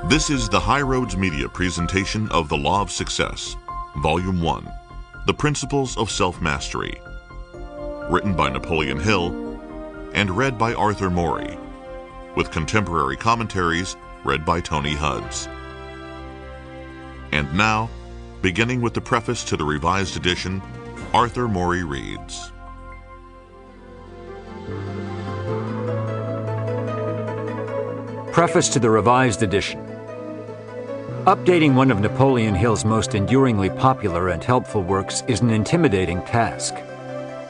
This is the High Roads Media presentation of The Law of Success, Volume 1, The Principles of Self-Mastery, written by Napoleon Hill and read by Arthur Morey, with contemporary commentaries read by Tony Hudds. And now, beginning with the preface to the revised edition, Arthur Morey reads. Preface to the Revised Edition. Updating one of Napoleon Hill's most enduringly popular and helpful works is an intimidating task.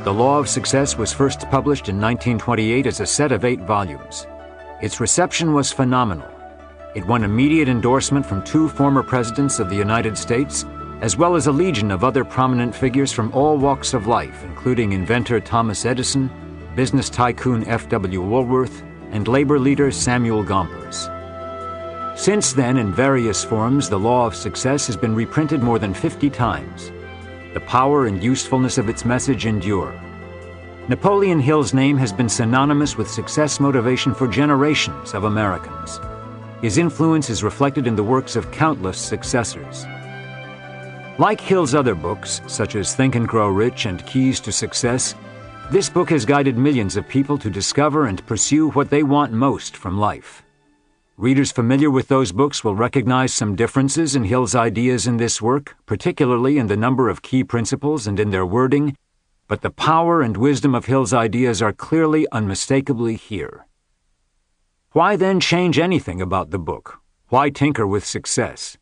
The Law of Success was first published in 1928 as a set of 8 volumes. Its reception was phenomenal. It won immediate endorsement from 2 former presidents of the United States, as well as a legion of other prominent figures from all walks of life, including inventor Thomas Edison, business tycoon F.W. Woolworth, and labor leader Samuel Gompers. Since then, in various forms, the Law of Success has been reprinted more than 50 times. The power and usefulness of its message endure. Napoleon Hill's name has been synonymous with success motivation for generations of Americans. His influence is reflected in the works of countless successors. Like Hill's other books, such as Think and Grow Rich and Keys to Success, this book has guided millions of people to discover and pursue what they want most from life. Readers familiar with those books will recognize some differences in Hill's ideas in this work, particularly in the number of key principles and in their wording, but the power and wisdom of Hill's ideas are clearly, unmistakably here. Why then change anything about the book? Why tinker with success?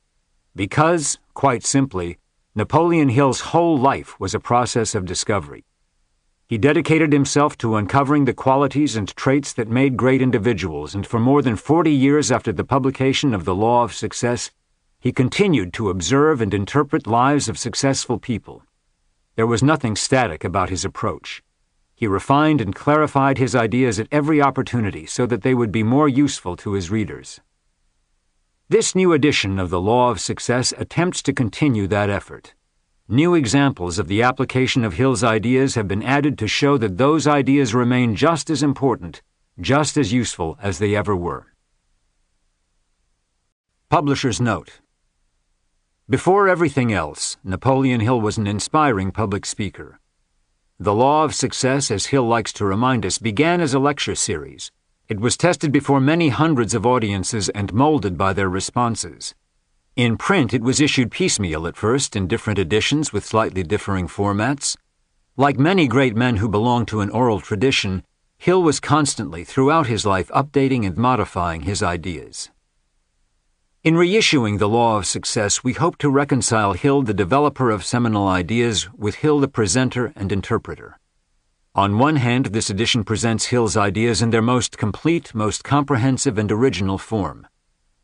Because, quite simply, Napoleon Hill's whole life was a process of discovery. He dedicated himself to uncovering the qualities and traits that made great individuals, and for more than 40 years after the publication of The Law of Success, he continued to observe and interpret lives of successful people. There was nothing static about his approach. He refined and clarified his ideas at every opportunity so that they would be more useful to his readers. This new edition of The Law of Success attempts to continue that effort. New examples of the application of Hill's ideas have been added to show that those ideas remain just as important, just as useful as they ever were. Publisher's note. Before everything else, Napoleon Hill was an inspiring public speaker. The Law of Success, as Hill likes to remind us, began as a lecture series. It was tested before many hundreds of audiences and molded by their responses. In print, it was issued piecemeal at first, in different editions with slightly differing formats. Like many great men who belong to an oral tradition, Hill was constantly, throughout his life, updating and modifying his ideas. In reissuing The Law of Success, we hope to reconcile Hill, the developer of seminal ideas, with Hill, the presenter and interpreter. On one hand, this edition presents Hill's ideas in their most complete, most comprehensive and original form.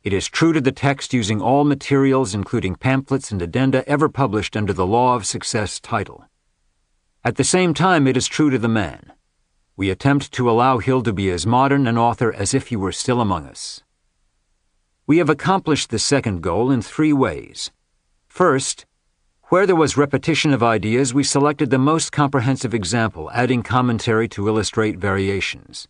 It is true to the text, using all materials, including pamphlets and addenda, ever published under the Law of Success title. At the same time, it is true to the man. We attempt to allow Hill to be as modern an author as if he were still among us. We have accomplished the second goal in 3 ways. First, where there was repetition of ideas, we selected the most comprehensive example, adding commentary to illustrate variations.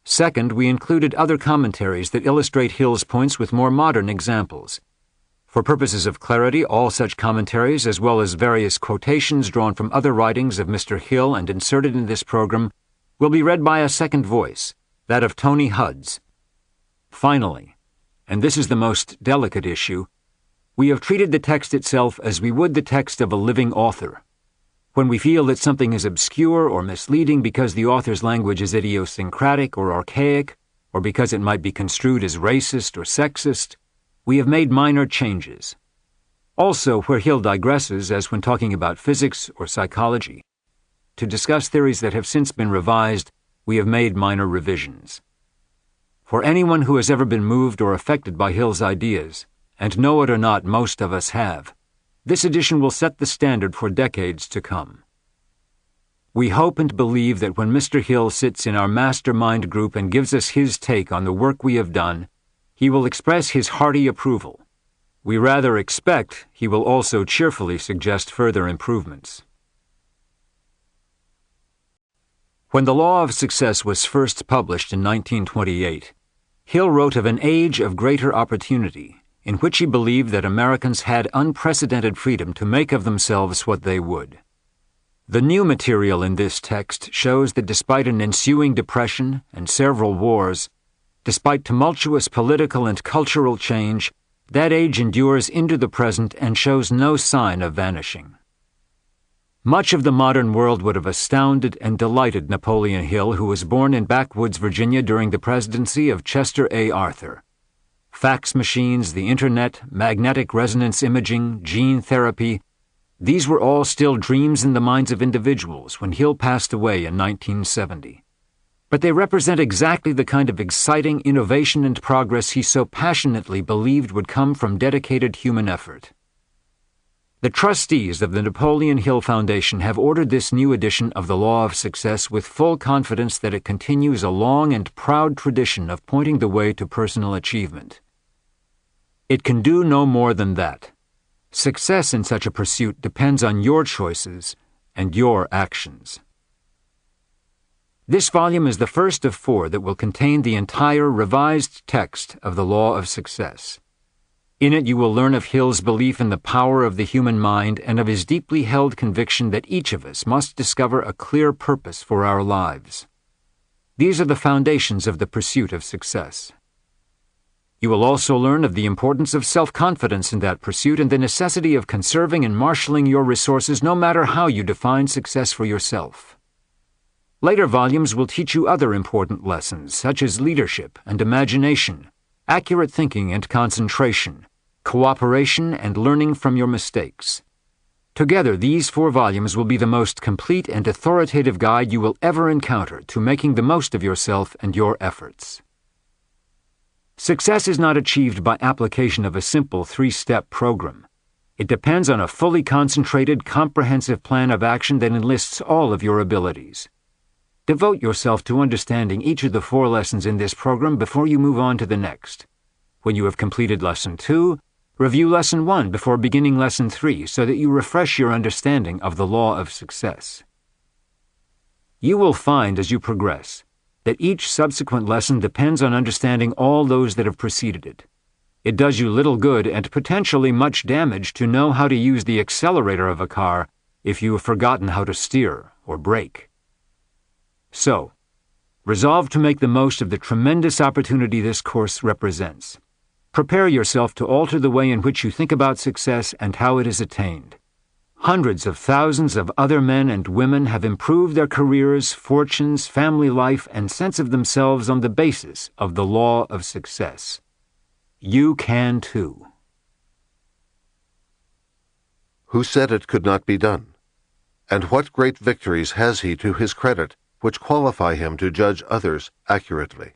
Second, we included other commentaries that illustrate Hill's points with more modern examples. For purposes of clarity, all such commentaries, as well as various quotations drawn from other writings of Mr. Hill and inserted in this program, will be read by a second voice, that of Tony Hudds. Finally, and this is the most delicate issue, we have treated the text itself as we would the text of a living author. When we feel that something is obscure or misleading because the author's language is idiosyncratic or archaic, or because it might be construed as racist or sexist, we have made minor changes. Also, where Hill digresses, as when talking about physics or psychology, to discuss theories that have since been revised, we have made minor revisions. For anyone who has ever been moved or affected by Hill's ideas, and know it or not, most of us have, this edition will set the standard for decades to come. We hope and believe that when Mr. Hill sits in our mastermind group and gives us his take on the work we have done, he will express his hearty approval. We rather expect he will also cheerfully suggest further improvements. When The Law of Success was first published in 1928, Hill wrote of an age of greater opportunity, in which he believed that Americans had unprecedented freedom to make of themselves what they would. The new material in this text shows that despite an ensuing depression and several wars, despite tumultuous political and cultural change, that age endures into the present and shows no sign of vanishing. Much of the modern world would have astounded and delighted Napoleon Hill, who was born in Backwoods, Virginia during the presidency of Chester A. Arthur. Fax machines, the internet, magnetic resonance imaging, gene therapy, these were all still dreams in the minds of individuals when Hill passed away in 1970. But they represent exactly the kind of exciting innovation and progress he so passionately believed would come from dedicated human effort. The trustees of the Napoleon Hill Foundation have ordered this new edition of the Law of Success with full confidence that it continues a long and proud tradition of pointing the way to personal achievement. It can do no more than that. Success in such a pursuit depends on your choices and your actions. This volume is the first of 4 that will contain the entire revised text of the Law of Success. In it you will learn of Hill's belief in the power of the human mind and of his deeply held conviction that each of us must discover a clear purpose for our lives. These are the foundations of the pursuit of success. You will also learn of the importance of self-confidence in that pursuit and the necessity of conserving and marshaling your resources no matter how you define success for yourself. Later volumes will teach you other important lessons such as leadership and imagination, accurate thinking and concentration, cooperation and learning from your mistakes. Together, these 4 volumes will be the most complete and authoritative guide you will ever encounter to making the most of yourself and your efforts. Success is not achieved by application of a simple 3-step program. It depends on a fully concentrated, comprehensive plan of action that enlists all of your abilities. Devote yourself to understanding each of the 4 lessons in this program before you move on to the next. When you have completed Lesson 2, review Lesson 1 before beginning Lesson 3 so that you refresh your understanding of the Law of Success. You will find as you progress that each subsequent lesson depends on understanding all those that have preceded it. It does you little good and potentially much damage to know how to use the accelerator of a car if you have forgotten how to steer or brake. So, resolve to make the most of the tremendous opportunity this course represents. Prepare yourself to alter the way in which you think about success and how it is attained. Hundreds of thousands of other men and women have improved their careers, fortunes, family life, and sense of themselves on the basis of the Law of Success. You can too. Who said it could not be done? And what great victories has he to his credit, which qualify him to judge others accurately?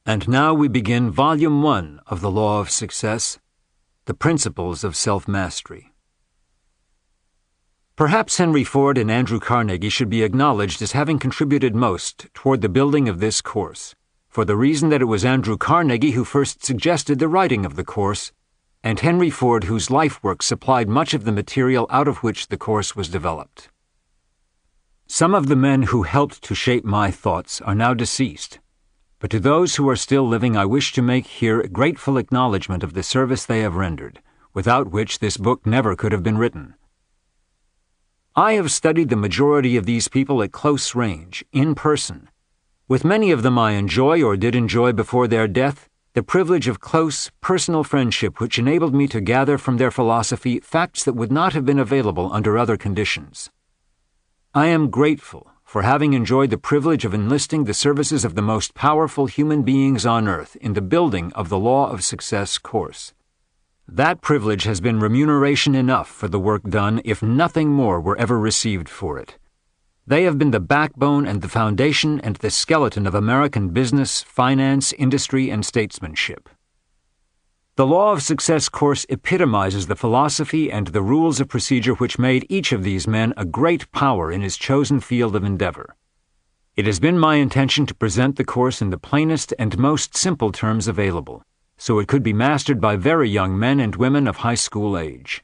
And now we begin Volume 1 of the Law of Success, The Principles of Self-Mastery. Perhaps Henry Ford and Andrew Carnegie should be acknowledged as having contributed most toward the building of this course, for the reason that it was Andrew Carnegie who first suggested the writing of the course, and Henry Ford whose life work supplied much of the material out of which the course was developed. Some of the men who helped to shape my thoughts are now deceased, but to those who are still living I wish to make here grateful acknowledgment of the service they have rendered, without which this book never could have been written. I have studied the majority of these people at close range, in person. With many of them I enjoy or did enjoy before their death the privilege of close, personal friendship which enabled me to gather from their philosophy facts that would not have been available under other conditions. I am grateful for having enjoyed the privilege of enlisting the services of the most powerful human beings on earth in the building of the Law of Success course. That privilege has been remuneration enough for the work done if nothing more were ever received for it. They have been the backbone and the foundation and the skeleton of American business, finance, industry, and statesmanship. The Law of Success course epitomizes the philosophy and the rules of procedure which made each of these men a great power in his chosen field of endeavor. It has been my intention to present the course in the plainest and most simple terms available, so it could be mastered by very young men and women of high school age.